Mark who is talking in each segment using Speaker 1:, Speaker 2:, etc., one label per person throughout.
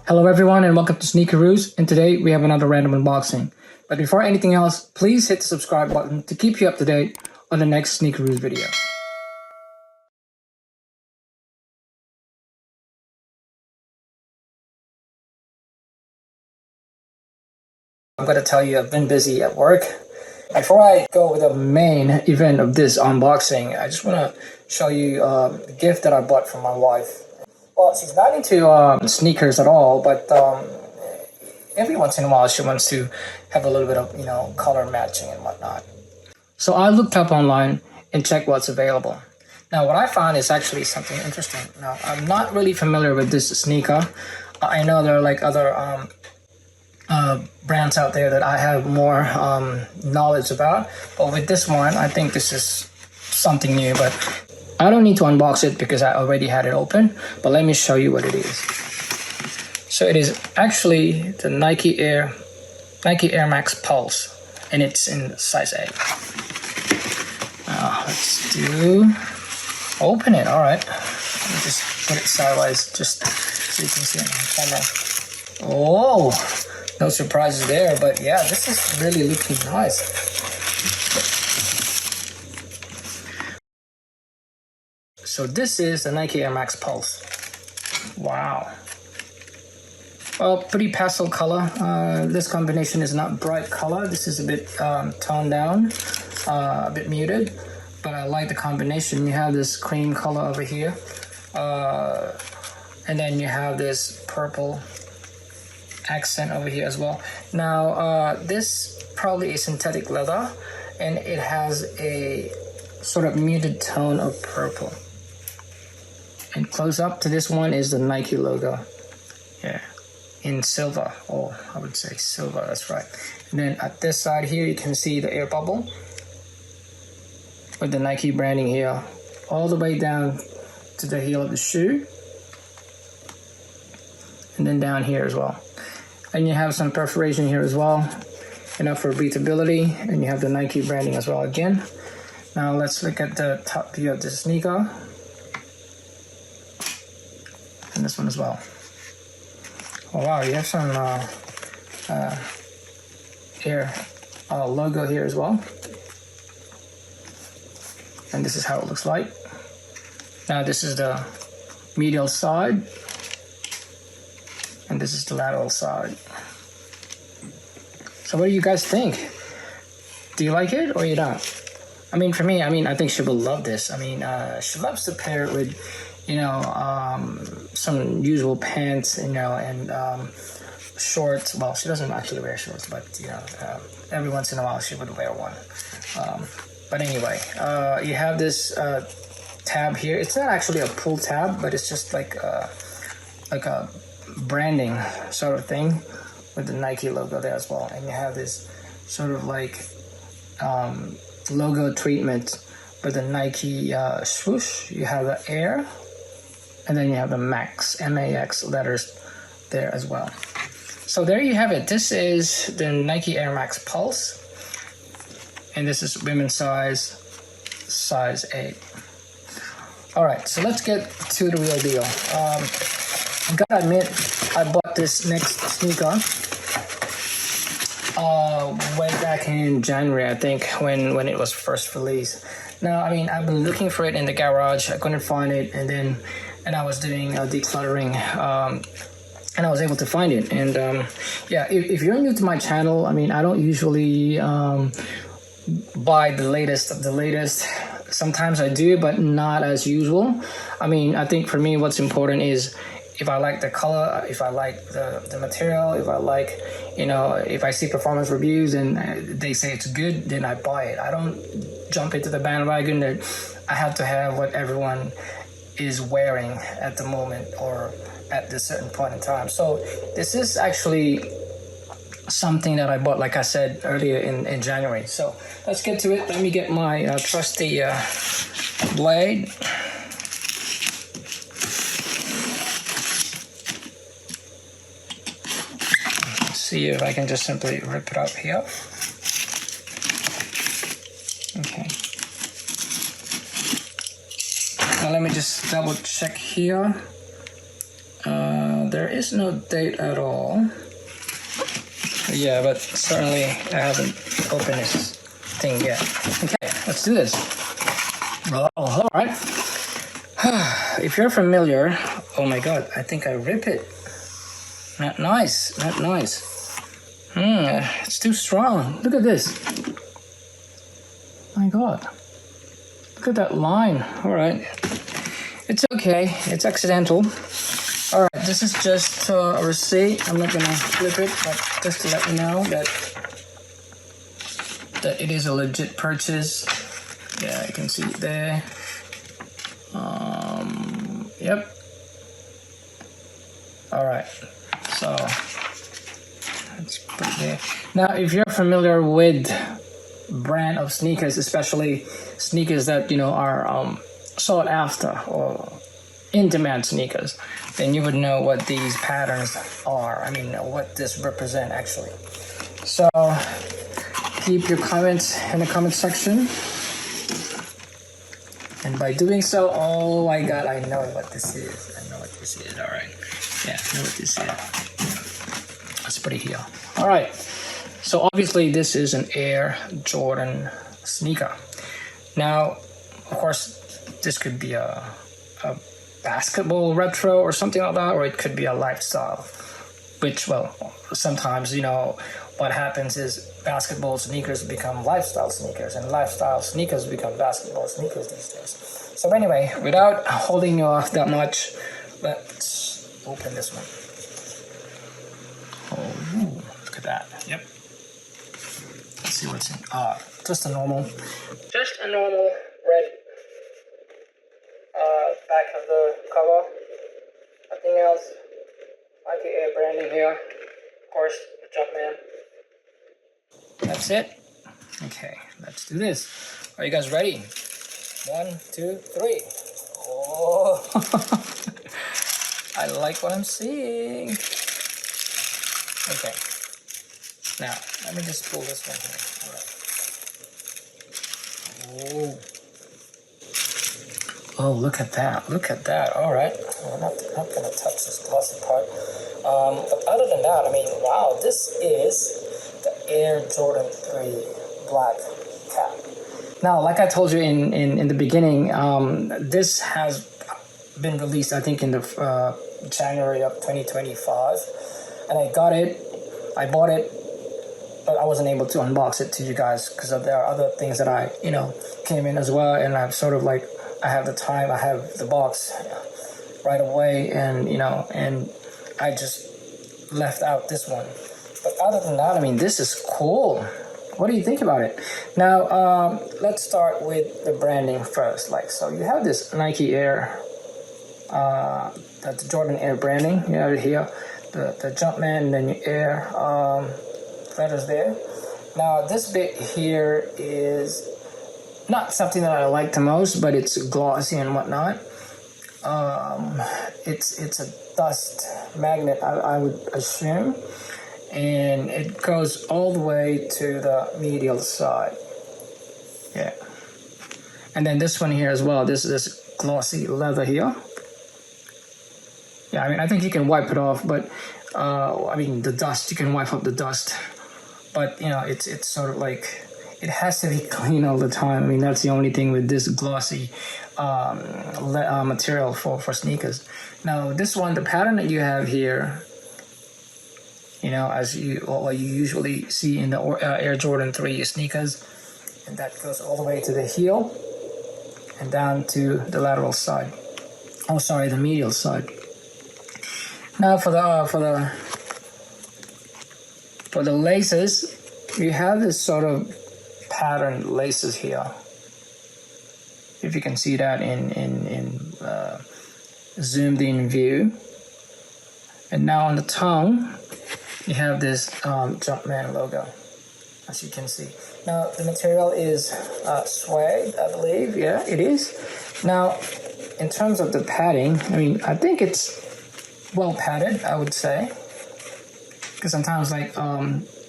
Speaker 1: Hello everyone and welcome to Sneakeroos, and today we have another random unboxing. But before anything else, please hit the subscribe button to keep you up to date on the next Sneakeroos video. I'm going to tell you I've been busy at work. Before I go with the main event of this unboxing, I just want to show you the gift that I bought from my wife. Well, she's not into sneakers at all, but every once in a while she wants to have a little bit of, color matching and whatnot. So I looked up online and checked what's available. Now, what I found is actually something interesting. Now, I'm not really familiar with this sneaker. I know there are like other brands out there that I have more knowledge about, but with this one, I think this is something new. But I don't need to unbox it because I already had it open, but let me show you what it is. So it is actually the Nike Air Max Pulse, and it's in size 8. Now let's open it. All right, let me just put it sideways just so you can see it on camera. Oh, no surprises there, but yeah, this is really looking nice. So this is the Nike Air Max Pulse. Wow. Well, pretty pastel color. This combination is not bright color. This is a bit toned down, a bit muted, but I like the combination. You have this cream color over here, and then you have this purple accent over here as well. Now, this probably is synthetic leather, and it has a sort of muted tone of purple. And close up to this one is the Nike logo. Yeah, in silver. Oh, I would say silver, that's right. And then at this side here, you can see the air bubble with the Nike branding here, all the way down to the heel of the shoe. And then down here as well. And you have some perforation here as well, enough for breathability. And you have the Nike branding as well again. Now let's look at the top view of the sneaker. And this one as well. Oh wow, you have some Air logo here as well. And this is how it looks like. Now this is the medial side, and this is the lateral side. So what do you guys think? Do you like it or you don't? I mean, for me, I think she will love this. She loves to pair it with, some usual pants, and shorts. Well, she doesn't actually wear shorts, but every once in a while she would wear one. But anyway, you have this tab here. It's not actually a pull tab, but it's just like a branding sort of thing with the Nike logo there as well. And you have this sort of like logo treatment with the Nike swoosh. You have the Air, and then you have the Max, M-A-X letters there as well. So there you have it. This is the Nike Air Max Pulse, and this is women's size 8. All right, so let's get to the real deal. I gotta admit, I bought this next sneaker way back in January, I think, when it was first released. Now, I've been looking for it in the garage. I couldn't find it, and I was doing decluttering, and I was able to find it. And yeah, if you're new to my channel, I don't usually buy the latest of the latest. Sometimes I do, but not as usual. I think for me, what's important is if I like the color, if I like the material, if I like, if I see performance reviews and they say it's good, then I buy it. I don't jump into the bandwagon that I have to have what everyone is wearing at the moment or at this certain point in time. So this is actually something that I bought, like I said earlier, in January. So let's get to it. Let me get my trusty blade. See if I can just simply rip it up here. Okay. Now let me just double check here. there is no date at all. Yeah, but certainly I haven't opened this thing yet. Okay, let's do this. Oh, all right. If you're familiar, oh my god, I think I rip it. Not nice, not nice. It's too strong. Look at this. My god. Look at that line. All right. It's okay. It's accidental. All right. This is just a receipt. I'm not gonna flip it, but just to let you know that it is a legit purchase. Yeah, you can see it there. Yep. All right. So let's put it there. Now, if you're familiar with brand of sneakers, especially sneakers that are sought after or in demand sneakers, then you would know what these patterns are. I mean, what this represent actually. So keep your comments in the comment section. And by doing so, oh my god, I know what this is. I know what this is. All right. Yeah, I know what this is. Let's put it here. All right. So obviously this is an Air Jordan sneaker. Now, of course, this could be a basketball retro or something like that, or it could be a lifestyle. Which, well, sometimes, what happens is basketball sneakers become lifestyle sneakers, and lifestyle sneakers become basketball sneakers these days. So anyway, without holding you off that much, let's open this one. Oh, look at that. Yep. Let's see what's in. Just a normal red back of the cover. Nothing else. Nike Air branding here. Of course, the Jumpman. That's it. Okay, let's do this. Are you guys ready? 1, 2, 3. Oh, I like what I'm seeing. Okay. Now, let me just pull this one here. All right. Oh, look at that. Look at that. All right. I'm not going to touch this glossy part. But other than that, I mean, wow, this is the Air Jordan 3 black cap. Now, like I told you in the beginning, this has been released, I think, in the January of 2025. And I bought it, but I wasn't able to unbox it to you guys because there are other things that I, came in as well. And I'm sort of like, I have the time, I have the box right away, and and I just left out this one. But other than that, I mean, this is cool. What do you think about it? Now, let's start with the branding first. So you have this Nike Air, that's Jordan Air branding. You have it here, the Jumpman, and then your Air letters there. Now, this bit here is not something that I like the most, but it's glossy and whatnot. It's a dust magnet, I would assume, and it goes all the way to the medial side. Yeah, and then this one here as well. This glossy leather here. Yeah, I mean, I think you can wipe it off, but I mean, the dust, you can wipe up the dust, but it's sort of like, it has to be clean all the time. I mean, that's the only thing with this glossy material for sneakers. Now, this one, the pattern that you have here, as you usually see in the Air Jordan 3 sneakers, and that goes all the way to the heel and down to the lateral side. Oh, sorry, the medial side. Now, for the laces, you have this sort of patterned laces here. If you can see that in zoomed in view. And now on the tongue, you have this Jumpman logo, as you can see. Now the material is suede, I believe. Yeah, it is. Now, in terms of the padding, I mean, I think it's well padded, I would say, because sometimes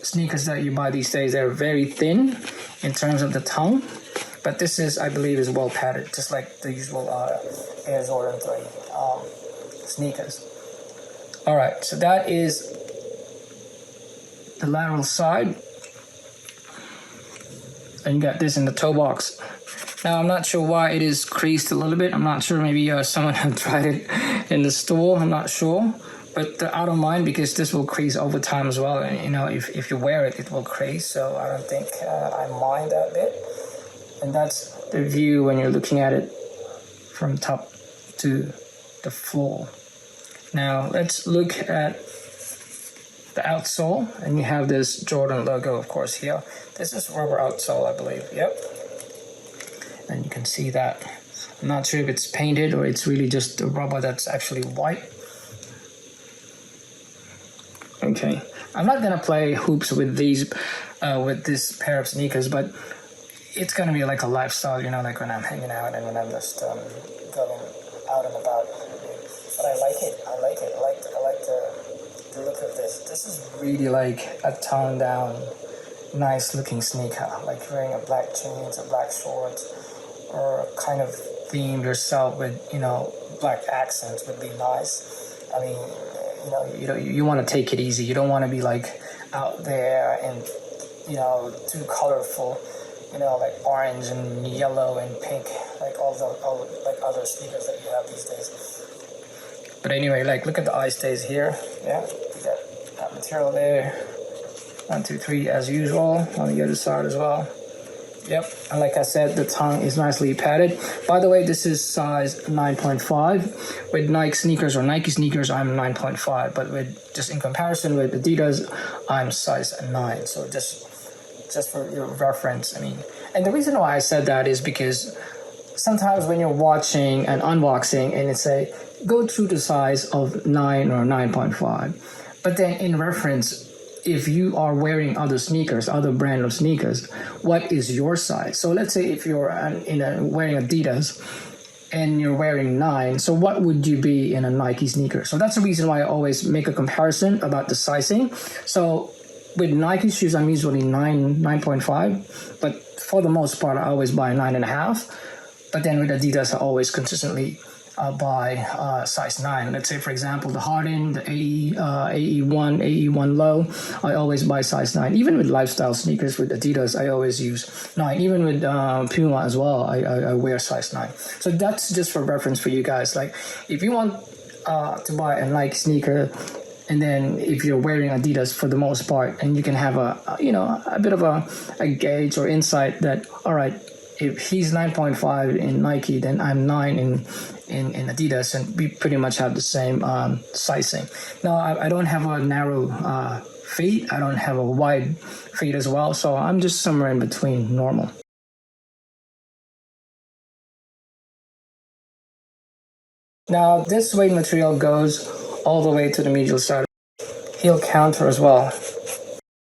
Speaker 1: sneakers that you buy these days, they're very thin in terms of the tongue, but this is, I believe, is well padded, just like the usual Air Jordan 3 sneakers. All right, so that is the lateral side. And you got this in the toe box. Now, I'm not sure why it is creased a little bit. I'm not sure, maybe someone have tried it in the store, I'm not sure. But I don't mind because this will crease over time as well. And you know, if you wear it, it will crease. So I don't think I mind that bit. And that's the view when you're looking at it from top to the floor. Now, let's look at the outsole. And you have this Jordan logo, of course, here. This is rubber outsole, I believe. Yep. And you can see that. I'm not sure if it's painted or it's really just the rubber that's actually white. Okay, I'm not gonna play hoops with these, with this pair of sneakers, but it's gonna be like a lifestyle, you know, like when I'm hanging out and when I'm just going out and about. But I like it. I like the look of this. This is really like a toned down, nice looking sneaker. Like wearing a black jeans, a black shorts, or kind of theme yourself with, you know, black accents would be nice. I mean, you want to take it easy. You don't want to be like out there and, you know, too colorful, you know, like orange and yellow and pink, like all like other sneakers that you have these days. But anyway, like look at the eye stays here. Yeah, you got that material there. 1, 2, 3 as usual on the other side as well. Yep, and like I said, the tongue is nicely padded. By the way, this is size 9.5. With Nike sneakers, I'm 9.5. But with just in comparison with Adidas, I'm size 9. So just for your reference, I mean. And the reason why I said that is because sometimes when you're watching an unboxing and it's a go through the size of 9 or 9.5, but then in reference, if you are wearing other sneakers, other brand of sneakers, what is your size? So let's say if you're wearing Adidas and you're wearing 9, so what would you be in a Nike sneaker? So that's the reason why I always make a comparison about the sizing. So with Nike shoes, I'm usually 9.5, but for the most part, I always buy 9.5. But then with Adidas, I always consistently buy size 9. Let's say, for example, the Harden, the AE1 low, I always buy size 9. Even with lifestyle sneakers with Adidas, I always use 9. Even with Puma as well, I wear size 9. So that's just for reference for you guys. Like, if you want to buy a Nike sneaker, and then if you're wearing Adidas for the most part, and you can have a bit of a gauge or insight that, all right, if he's 9.5 in Nike, then I'm 9 in Adidas, and we pretty much have the same sizing. Now, I don't have a narrow feet. I don't have a wide feet as well, so I'm just somewhere in between normal. Now, this suede material goes all the way to the medial side. Heel counter as well.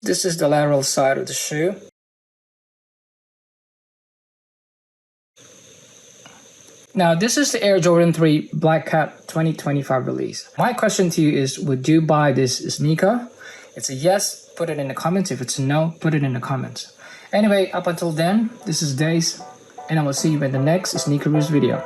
Speaker 1: This is the lateral side of the shoe. Now, this is the Air Jordan 3 Black Cat 2025 release. My question to you is, would you buy this sneaker? It's a yes, put it in the comments. If it's a no, put it in the comments. Anyway, up until then, this is Days, and I will see you in the next Sneakeroos video.